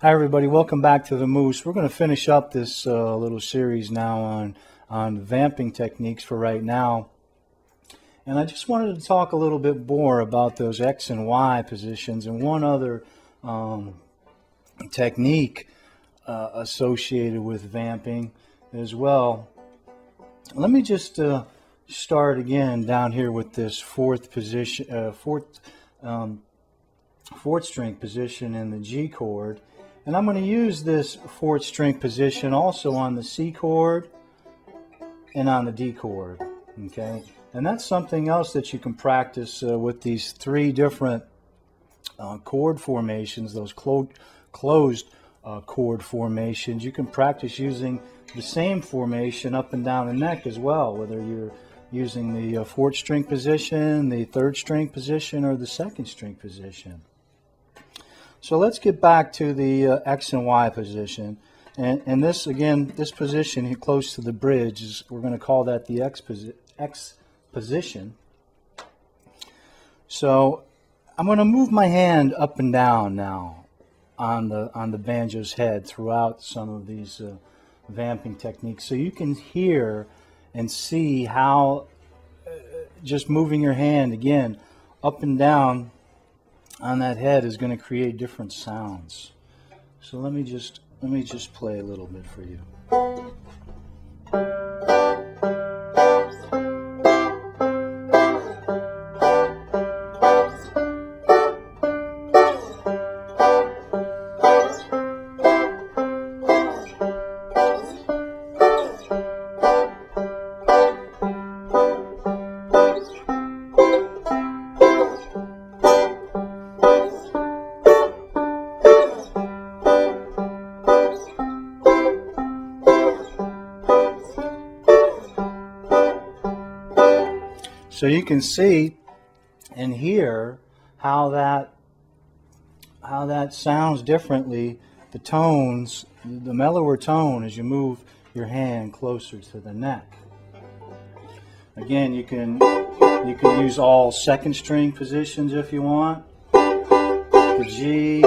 Hi everybody, welcome back to the Moose. We're going to finish up this little series now on vamping techniques for right now. And I just wanted to talk a little bit more about those X and Y positions and one other technique associated with vamping as well. Let me just start again down here with this fourth position, fourth string position in the G chord. And I'm going to use this fourth string position also on the C chord and on the D chord. Okay, and that's something else that you can practice with these three different chord formations, those closed chord formations. You can practice using the same formation up and down the neck as well, whether you're using the fourth string position, the third string position, or the second string position. So let's get back to the X and Y position. And this, again, this position here close to the bridge, we're going to call that the X position. So I'm going to move my hand up and down now on the banjo's head throughout some of these vamping techniques, so you can hear and see how just moving your hand again up and down on that head is going to create different sounds. So let me just play a little bit for you. So you can see and hear how that sounds differently, the tones, the mellower tone as you move your hand closer to the neck. Again, you can use all second string positions if you want. The G,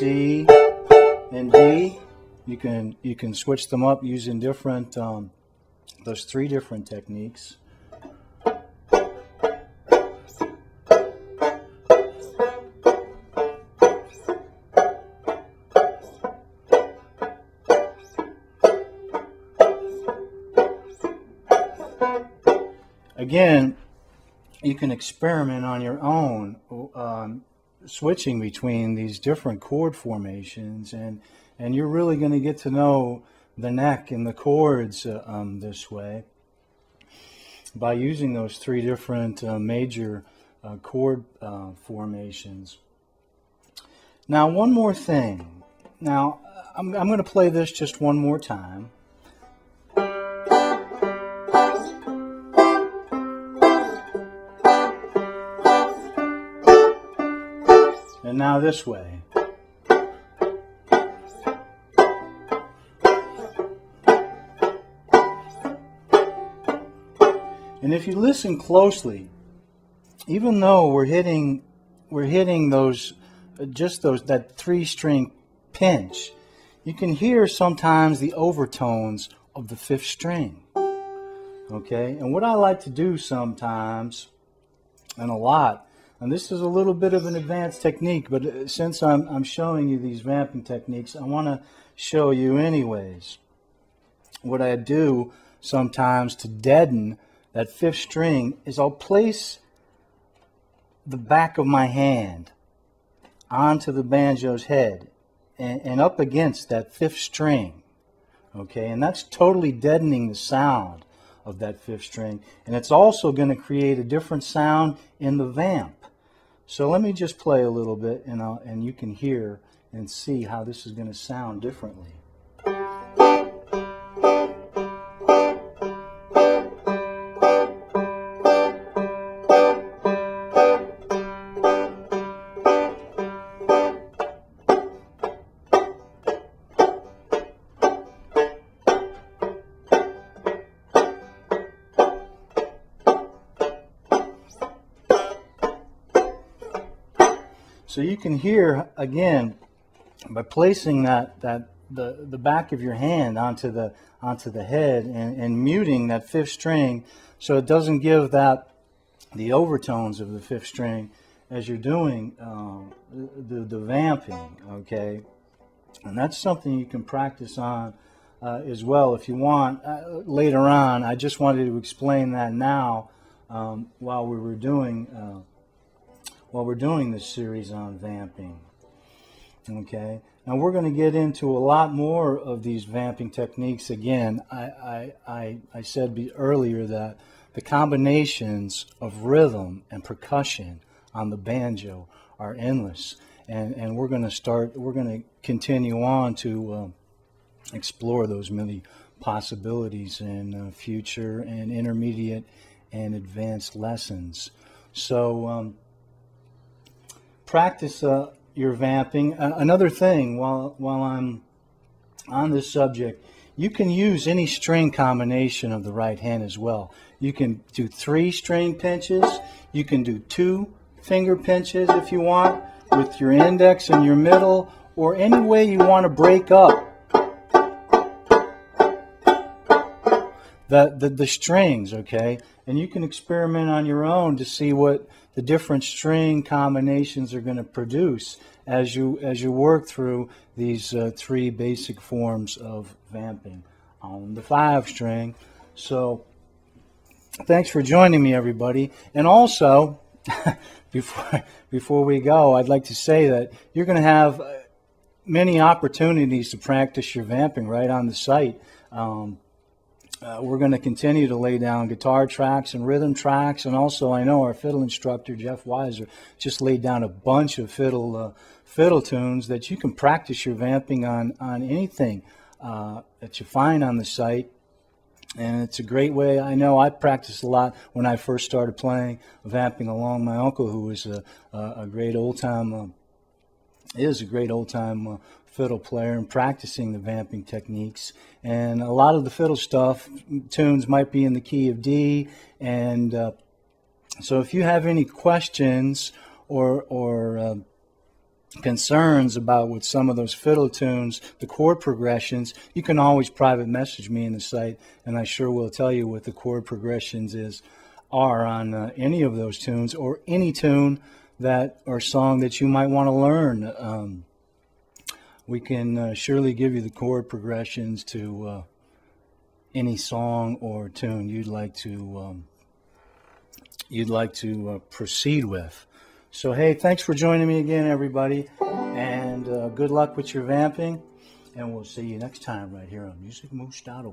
C, and D. You can switch them up using different those three different techniques. Again, you can experiment on your own, switching between these different chord formations, and you're really going to get to know the neck and the chords this way by using those three different major chord formations. Now, one more thing. Now, I'm going to play this just one more time. And now this way. And if you listen closely, even though we're hitting those that three string pinch, you can hear sometimes the overtones of the fifth string. Okay? And what I like to do sometimes, and a lot, and this is a little bit of an advanced technique, but since I'm showing you these vamping techniques, I want to show you anyways. What I do sometimes to deaden that fifth string is I'll place the back of my hand onto the banjo's head and up against that fifth string. Okay, and that's totally deadening the sound of that fifth string, and it's also going to create a different sound in the vamp. So let me just play a little bit, and you can hear and see how this is going to sound differently. So you can hear, again, by placing the back of your hand onto the head and muting that fifth string so it doesn't give the overtones of the fifth string as you're doing the vamping, okay? And that's something you can practice on as well if you want later on. I just wanted to explain that now while we're doing this series on vamping. Okay, now we're going to get into a lot more of these vamping techniques. Again, I said earlier that the combinations of rhythm and percussion on the banjo are endless, and we're going to continue on to explore those many possibilities in future and intermediate and advanced lessons. So practice your vamping. Another thing, while I'm on this subject, you can use any string combination of the right hand as well. You can do 3 string pinches. You can do 2 finger pinches if you want, with your index and your middle, or any way you want to break up the strings, okay? And you can experiment on your own to see what the different string combinations are going to produce as you work through these 3 basic forms of vamping on the 5 string. So thanks for joining me, everybody. And also, before we go, I'd like to say that you're going to have many opportunities to practice your vamping right on the site. We're going to continue to lay down guitar tracks and rhythm tracks, and also I know our fiddle instructor Jeff Weiser just laid down a bunch of fiddle tunes that you can practice your vamping on anything that you find on the site. And it's a great way. I know I practiced a lot when I first started playing vamping along my uncle, who was a great old time fiddle player, and practicing the vamping techniques. And a lot of the fiddle tunes might be in the key of D. And so if you have any questions or concerns about with some of those fiddle tunes, the chord progressions, you can always private message me in the site, and I sure will tell you what the chord progressions are on any of those tunes, or any tune or song that you might want to learn. We can surely give you the chord progressions to any song or tune you'd like to proceed with. So hey, thanks for joining me again, everybody, and good luck with your vamping, and we'll see you next time right here on musicmoose.org.